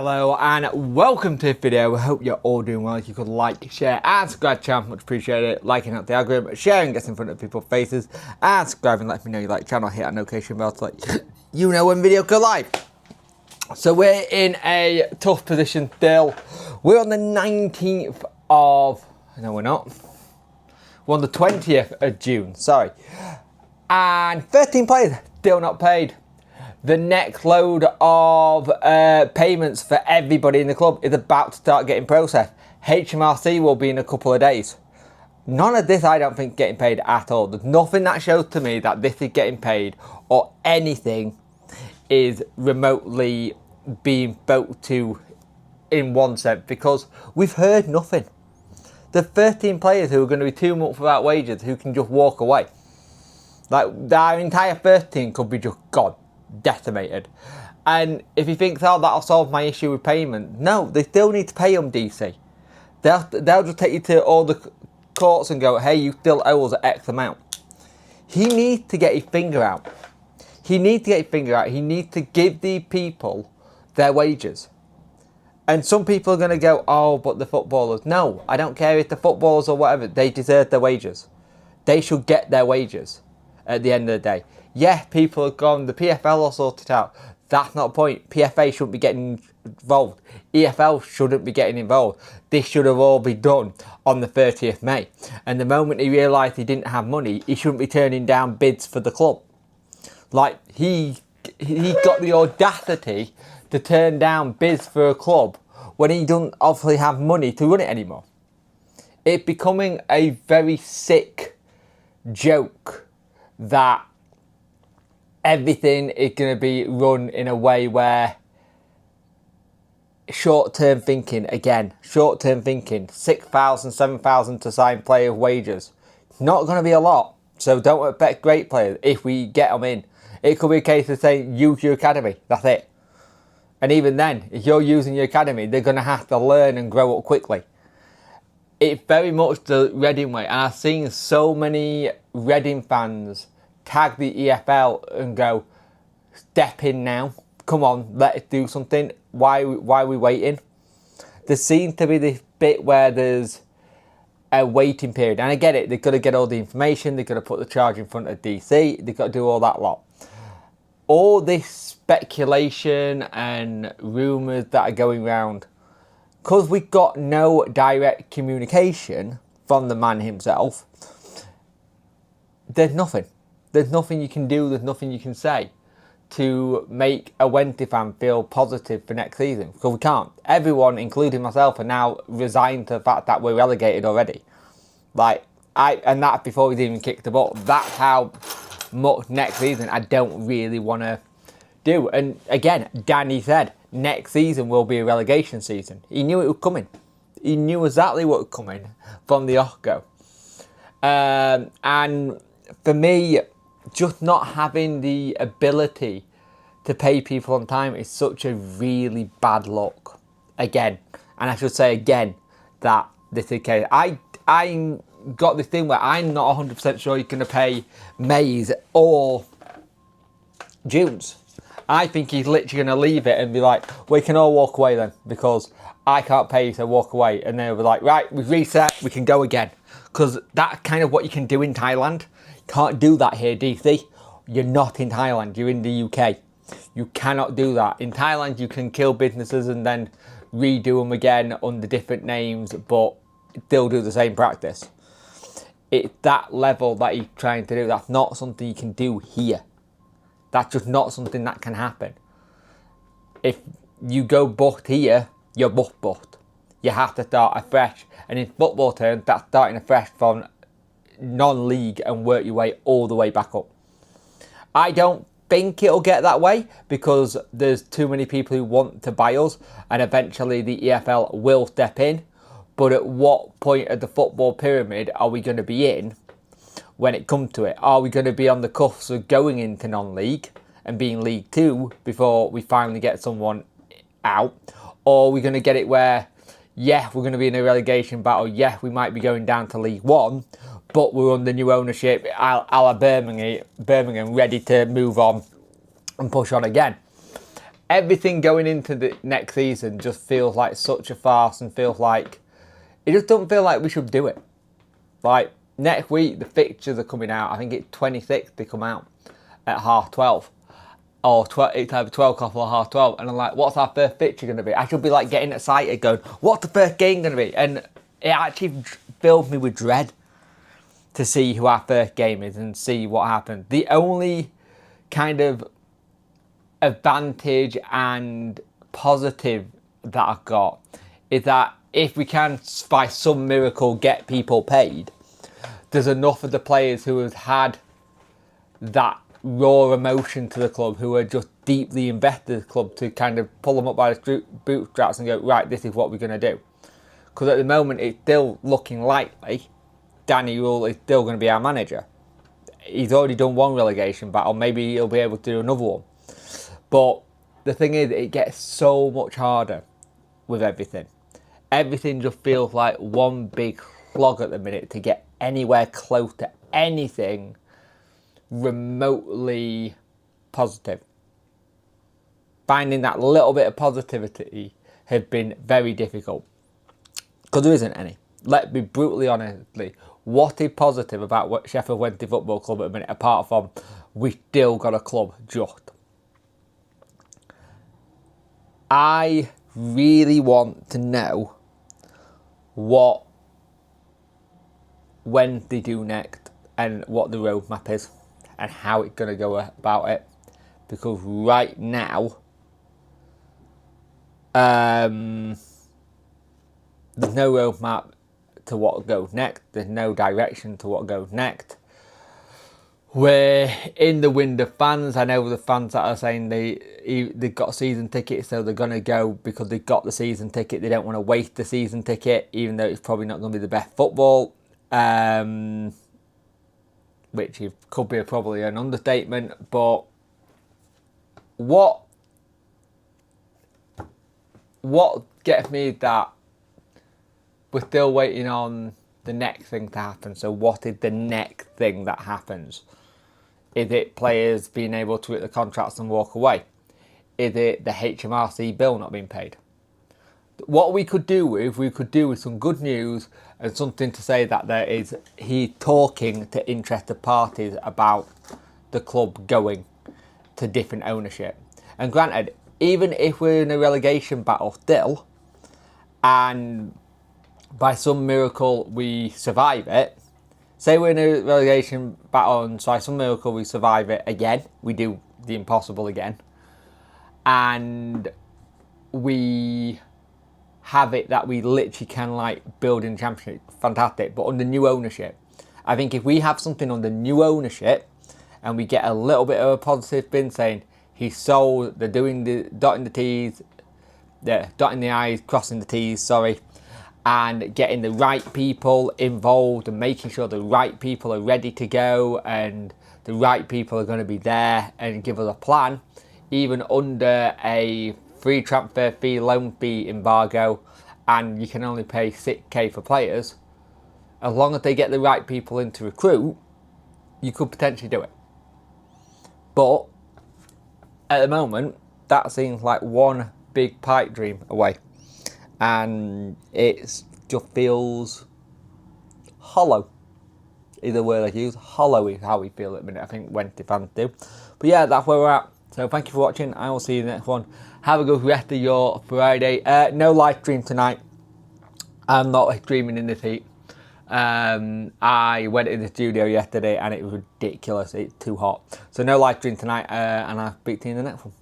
Hello and welcome to this video. I hope you're all doing well. If you could like, share and subscribe to the channel, much appreciated. Liking out the algorithm, sharing gets in front of people's faces, and subscribing let me know you like the channel. Hit that notification bell to let you know when video go live. So we're in a tough position still. We're on the 19th of, no we're not. We're on the 20th of June, sorry. And 13 players still not paid. The next load of payments for everybody in the club is about to start getting processed. HMRC will be in a couple of days. None of this I don't think getting paid at all. There's nothing that shows to me that this is getting paid or anything is remotely being spoke to in one sense, because we've heard nothing. The 13 players who are going to be 2 months without wages who can just walk away. Like, our entire first team could be just gone. Decimated. And if he thinks, oh, that'll solve my issue with payment, no, they still need to pay them, DC. They'll just take you to all the courts and go, hey, you still owe us X amount. He needs to get his finger out. He needs to give the people their wages. And some people are going to go, oh, but the footballers. No, I don't care if the footballers or whatever, they deserve their wages. They should get their wages at the end of the day. Yeah, people have gone, the PFL will sort it out. That's not the point. PFA shouldn't be getting involved. EFL shouldn't be getting involved. This should have all been done on the 30th May. And the moment he realised he didn't have money, he shouldn't be turning down bids for the club. Like, he got the audacity to turn down bids for a club when he doesn't obviously have money to run it anymore. It's becoming a very sick joke that everything is going to be run in a way where short-term thinking, 6,000, 7,000 to sign player wages. Not going to be a lot, so don't expect great players if we get them in. It could be a case of saying, use your academy, that's it. And even then, if you're using your academy, they're going to have to learn and grow up quickly. It's very much the Reading way, and I've seen so many Reading fans tag the EFL and go, step in now, come on, let's do something. Why are we waiting? There seems to be this bit where there's a waiting period, and I get it, they've got to get all the information, they've got to put the charge in front of DC, they've got to do all that lot. All this speculation and rumours that are going around, because we've got no direct communication from the man himself, there's nothing. There's nothing you can do, there's nothing you can say to make a Wednesday fan feel positive for next season. Because we can't. Everyone, including myself, are now resigned to the fact that we're relegated already. And that's before we've even kicked the ball. That's how much next season I don't really want to do. And again, Danny said, next season will be a relegation season. He knew it was coming. He knew exactly what was coming from the off-go. And for me, just not having the ability to pay people on time is such a really bad look. Again, and I should say again that this is the case. I got this thing where I'm not 100% sure you're going to pay May's or June's. I think he's literally going to leave it and be like, we can all walk away then, because I can't pay you, so walk away. And they'll be like, right, we've reset, we can go again. Because that's kind of what you can do in Thailand. Can't do that here, DC. You're not in Thailand, you're in the UK. You cannot do that. In Thailand, you can kill businesses and then redo them again under different names, but still do the same practice. It's that level that he's trying to do. That's not something you can do here. That's just not something that can happen. If you go bust here, you're bust. You have to start afresh. And in football terms, that's starting afresh from non-league and work your way all the way back up. I don't think it'll get that way because there's too many people who want to buy us, and eventually the EFL will step in. But at what point of the football pyramid are we going to be in when it comes to it? Are we going to be on the cusp of going into non-league and being League 2 before we finally get someone out? Or are we going to get it where, yeah, we're going to be in a relegation battle, yeah, we might be going down to League 1, but we're under new ownership, a la Birmingham, ready to move on and push on again. everything going into the next season just feels like such a farce, and feels like it just doesn't feel like we should do it. Like, next week the fixtures are coming out. I think it's 26th they come out at 12:30. Or it's either 12 o'clock or 12:30. And I'm like, what's our first fixture going to be? I should be like getting excited going, what's the first game going to be? And it actually filled me with dread to see who our first game is and see what happens. The only kind of advantage and positive that I've got is that if we can, by some miracle, get people paid, there's enough of the players who have had that raw emotion to the club, who are just deeply invested in the club, to kind of pull them up by the bootstraps and go, right, this is what we're going to do. Because at the moment it's still looking likely Danny Rule is still going to be our manager. He's already done one relegation battle, maybe he'll be able to do another one. But the thing is, it gets so much harder with everything. Everything just feels like one big slog at the minute to get anywhere close to anything remotely positive. Finding that little bit of positivity has been very difficult, because there isn't any. Let's be brutally honestly, what is positive about what Sheffield Wednesday Football Club at the minute, apart from we still got a club just? I really want to know what Wednesday do next and what the roadmap is and how it's going to go about it. Because right now, there's no roadmap to what goes next. There's no direction to what goes next. We're in the wind of fans. I know the fans that are saying they've got season tickets, so they're going to go because they've got the season ticket. They don't want to waste the season ticket, even though it's probably not going to be the best football. Which could be probably an understatement. But what gets me is that we're still waiting on the next thing to happen. So what is the next thing that happens? Is it players being able to hit the contracts and walk away? Is it the HMRC bill not being paid? What we could do with some good news and something to say that he's talking to interested parties about the club going to different ownership. And granted, even if we're in a relegation battle still, and by some miracle we survive it, say we're in a relegation battle and by some miracle we survive it again, we do the impossible again, and we have it that we literally can like build in the championship, fantastic. But under new ownership, I think if we have something under new ownership and we get a little bit of a positive spin saying he's sold, they're doing the dotting the T's, they're dotting the I's, crossing the T's, sorry, and getting the right people involved and making sure the right people are ready to go and the right people are going to be there and give us a plan, even under a free transfer fee, loan fee embargo, and you can only pay 6k for players, as long as they get the right people in to recruit, you could potentially do it. But at the moment, that seems like one big pipe dream away. And it just feels hollow. Is the word I use. Hollow is how we feel at the minute. I think Wednesday fans do. But yeah, that's where we're at. So thank you for watching. I will see you in the next one. Have a good rest of your Friday. No live stream tonight. I'm not streaming in this heat. I went in the studio yesterday and it was ridiculous. It's too hot. So no live stream tonight, and I'll speak to you in the next one.